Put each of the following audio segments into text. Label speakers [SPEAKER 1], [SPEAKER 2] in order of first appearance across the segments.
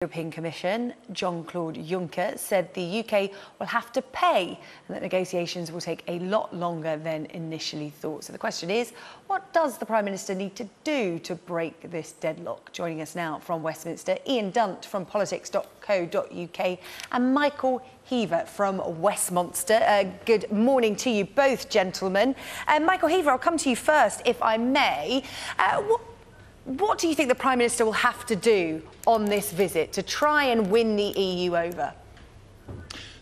[SPEAKER 1] European Commission, Jean-Claude Juncker, said the UK will have to pay and that negotiations will take a lot longer than initially thought. So the question is, what does the Prime Minister need to do to break this deadlock? Joining us now from Westminster, Ian Dunt from politics.co.uk and Michael Heaver from Westminster. Good morning to you both, gentlemen. Michael Heaver, I'll come to you first, if I may. What do you think the Prime Minister will have to do on this visit to try and win the EU over?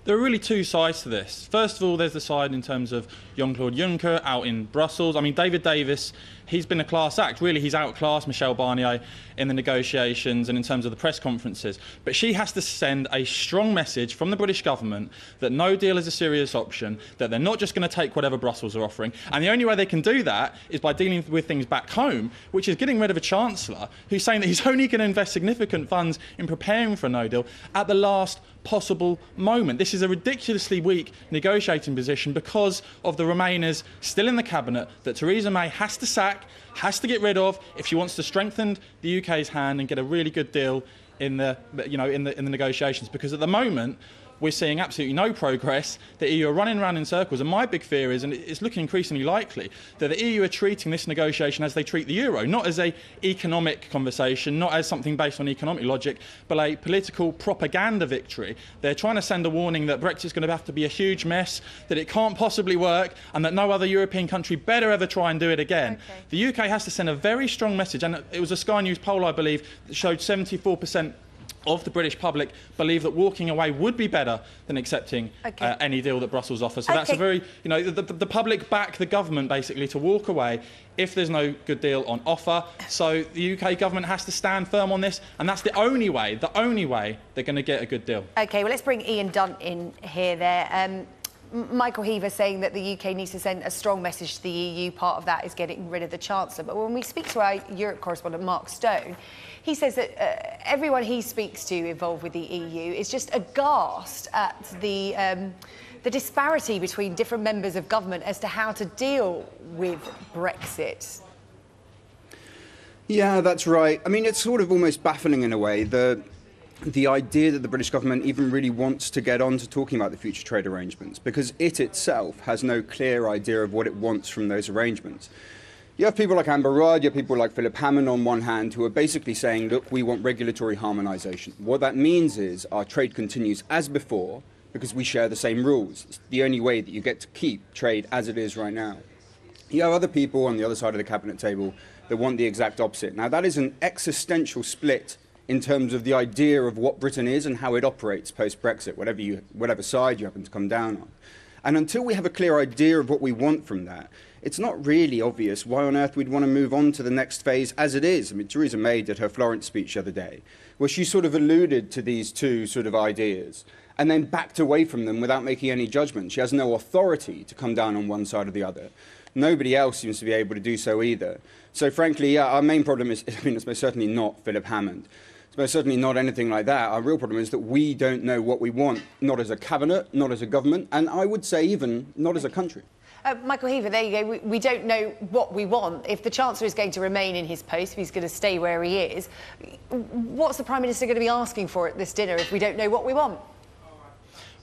[SPEAKER 2] There are really two sides to this. First of all, there's the side in terms of Jean-Claude Juncker out in Brussels. I mean, David Davis, he's been a class act. Really, he's outclassed Michel Barnier in the negotiations and in terms of the press conferences. But she has to send a strong message from the British government that no deal is a serious option, that they're not just going to take whatever Brussels are offering. And the only way they can do that is by dealing with things back home, which is getting rid of a chancellor who's saying that he's only going to invest significant funds in preparing for a no deal at the last possible moment. This is a ridiculously weak negotiating position because of the Remainers still in the cabinet that Theresa May has to sack, has to get rid of if she wants to strengthen the UK's hand and get a really good deal in the negotiations. Because at the moment we're seeing absolutely no progress. The EU are running around in circles, and my big fear is, and it's looking increasingly likely, that the EU are treating this negotiation as they treat the euro, not as an economic conversation, not as something based on economic logic, but a political propaganda victory. They're trying to send a warning that Brexit's going to have to be a huge mess, that it can't possibly work, and that no other European country better ever try and do it again. Okay. The UK has to send a very strong message, and it was a Sky News poll, I believe, that showed 74% of the British public believe that walking away would be better than accepting any deal that Brussels offers. So that's a very, the public back the government basically to walk away if there's no good deal on offer. So the UK government has to stand firm on this, and that's the only way they're going to get a good deal. OK,
[SPEAKER 1] well, let's bring Ian Dunt in here there. Michael Heaver saying that the UK needs to send a strong message to the EU. Part of that is getting rid of the Chancellor. But when we speak to our Europe correspondent, Mark Stone, he says that everyone he speaks to involved with the EU is just aghast at the disparity between different members of government as to how to deal with Brexit.
[SPEAKER 3] Yeah, that's right. I mean, it's sort of almost baffling in a way. The idea that the British government even really wants to get on to talking about the future trade arrangements, because it itself has no clear idea of what it wants from those arrangements. You have people like Amber Rudd, you have people like Philip Hammond on one hand who are basically saying, look, we want regulatory harmonisation. What that means is our trade continues as before because we share the same rules. It's the only way that you get to keep trade as it is right now. You have other people on the other side of the cabinet table that want the exact opposite. Now, that is an existential split in terms of the idea of what Britain is and how it operates post-Brexit, whatever side you happen to come down on. And until we have a clear idea of what we want from that, it's not really obvious why on earth we'd want to move on to the next phase as it is. I mean, Theresa May did her Florence speech the other day, where she sort of alluded to these two sort of ideas and then backed away from them without making any judgment. She has no authority to come down on one side or the other. Nobody else seems to be able to do so either. So frankly, yeah, our main problem is, it's most certainly not Philip Hammond. But certainly not anything like that. Our real problem is that we don't know what we want, not as a cabinet, not as a government, and I would say even not as a country.
[SPEAKER 1] Michael Heaver, there you go. We don't know what we want. If the Chancellor is going to remain in his post, if he's going to stay where he is, what's the Prime Minister going to be asking for at this dinner if we don't know what we want?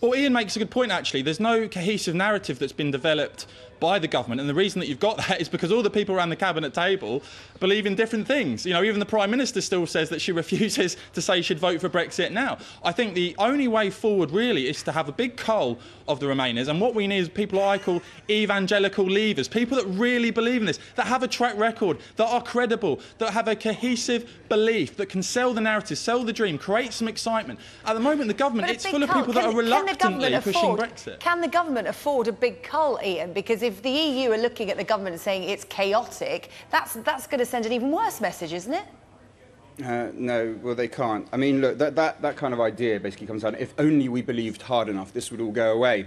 [SPEAKER 2] Well, Ian makes a good point, actually. There's no cohesive narrative that's been developed by the government, and the reason that you've got that is because all the people around the cabinet table believe in different things. Even the Prime Minister still says that she refuses to say she'd vote for Brexit now. I think the only way forward really is to have a big cull of the Remainers, and what we need is people I call evangelical leavers, people that really believe in this, that have a track record, that are credible, that have a cohesive belief, that can sell the narrative, sell the dream, create some excitement. At the moment, the government, it's full of people that are reluctantly pushing Brexit.
[SPEAKER 1] Can the government afford a big cull, Ian? Because if the EU are looking at the government and saying it's chaotic, that's going to send an even worse message, isn't it?
[SPEAKER 3] No, well, they can't. I mean, look, that kind of idea basically comes down, if only we believed hard enough, this would all go away.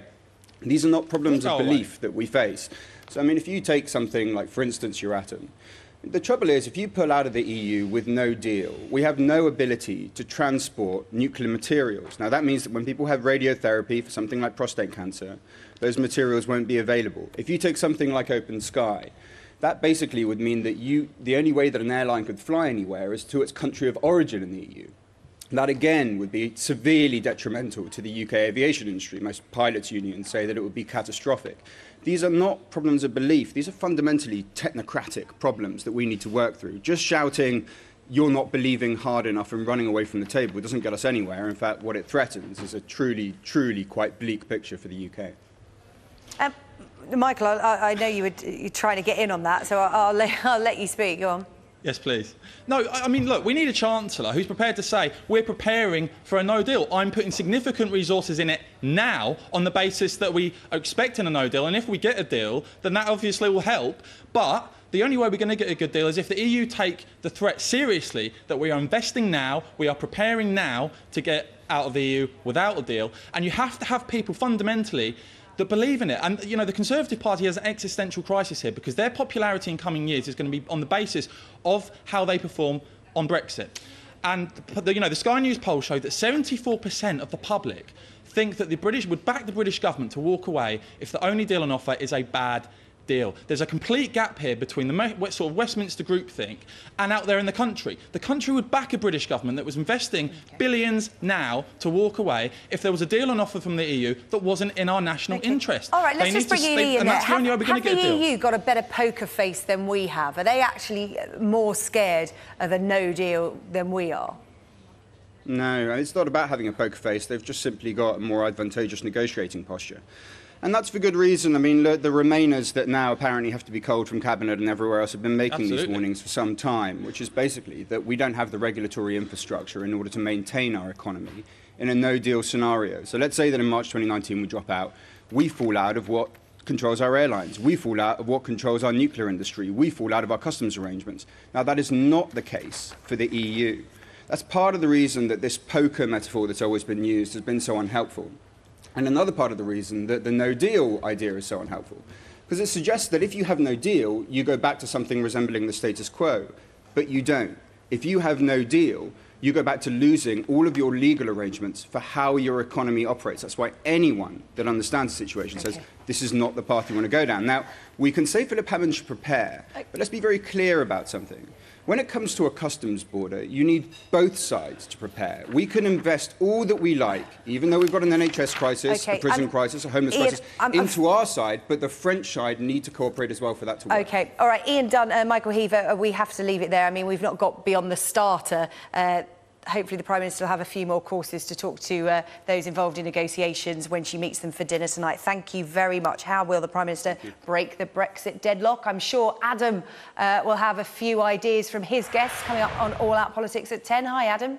[SPEAKER 3] These are not problems of belief that we face. So, I mean, if you take something like, for instance, Euratom, the trouble is, if you pull out of the EU with no deal, we have no ability to transport nuclear materials. Now, that means that when people have radiotherapy for something like prostate cancer, those materials won't be available. If you take something like Open Sky, that basically would mean that the only way that an airline could fly anywhere is to its country of origin in the EU. That again would be severely detrimental to the UK aviation industry. Most pilots' unions say that it would be catastrophic. These are not problems of belief. These are fundamentally technocratic problems that we need to work through. Just shouting, "You're not believing hard enough," and running away from the table doesn't get us anywhere. In fact, what it threatens is a truly, truly quite bleak picture for the UK.
[SPEAKER 1] Michael, I know you're trying to get in on that, so I'll let you speak. Go on.
[SPEAKER 2] Yes, please. No, I mean, look, we need a Chancellor who's prepared to say, we're preparing for a no deal. I'm putting significant resources in it now on the basis that we are expecting a no deal. And if we get a deal, then that obviously will help. But the only way we're going to get a good deal is if the EU take the threat seriously, that we are investing now, we are preparing now to get out of the EU without a deal. And you have to have people fundamentally that believe in it. And, you know, the Conservative Party has an existential crisis here because their popularity in coming years is going to be on the basis of how they perform on Brexit. And, you know, the Sky News poll showed that 74% of the public think that the British would back the British government to walk away if the only deal on offer is a bad deal. There's a complete gap here between the sort of Westminster groupthink and out there in the country. The country would back a British government that was investing billions now to walk away if there was a deal on offer from the EU that wasn't in our national interest.
[SPEAKER 1] All right, let's just bring EU in there.
[SPEAKER 2] And that's the only way we're going to get a deal.
[SPEAKER 1] Have the EU got a better poker face than we have? Are they actually more scared of a no deal than we are?
[SPEAKER 3] No, it's not about having a poker face. They've just simply got a more advantageous negotiating posture. And that's for good reason. I mean, look, the Remainers that now apparently have to be culled from Cabinet and everywhere else have been making these warnings for some time, which is basically that we don't have the regulatory infrastructure in order to maintain our economy in a no-deal scenario. So let's say that in March 2019 we drop out. We fall out of what controls our airlines. We fall out of what controls our nuclear industry. We fall out of our customs arrangements. Now, that is not the case for the EU. That's part of the reason that this poker metaphor that's always been used has been so unhelpful. And another part of the reason that the no-deal idea is so unhelpful, because it suggests that if you have no deal, you go back to something resembling the status quo, but you don't. If you have no deal, you go back to losing all of your legal arrangements for how your economy operates. That's why anyone that understands the situation says this is not the path you want to go down. Now, we can say Philip Hammond should prepare, but let's be very clear about something. When it comes to a customs border, you need both sides to prepare. We can invest all that we like, even though we've got an NHS crisis, a prison crisis, a homeless crisis, into our side, but the French side need to cooperate as well for that to work.
[SPEAKER 1] OK. All right, Ian Dunt, Michael Heaver, we have to leave it there. I mean, we've not got beyond the starter. Hopefully the Prime Minister will have a few more courses to talk to those involved in negotiations when she meets them for dinner tonight. Thank you very much. How will the Prime Minister break the Brexit deadlock? I'm sure Adam will have a few ideas from his guests coming up on All Out Politics at 10. Hi, Adam.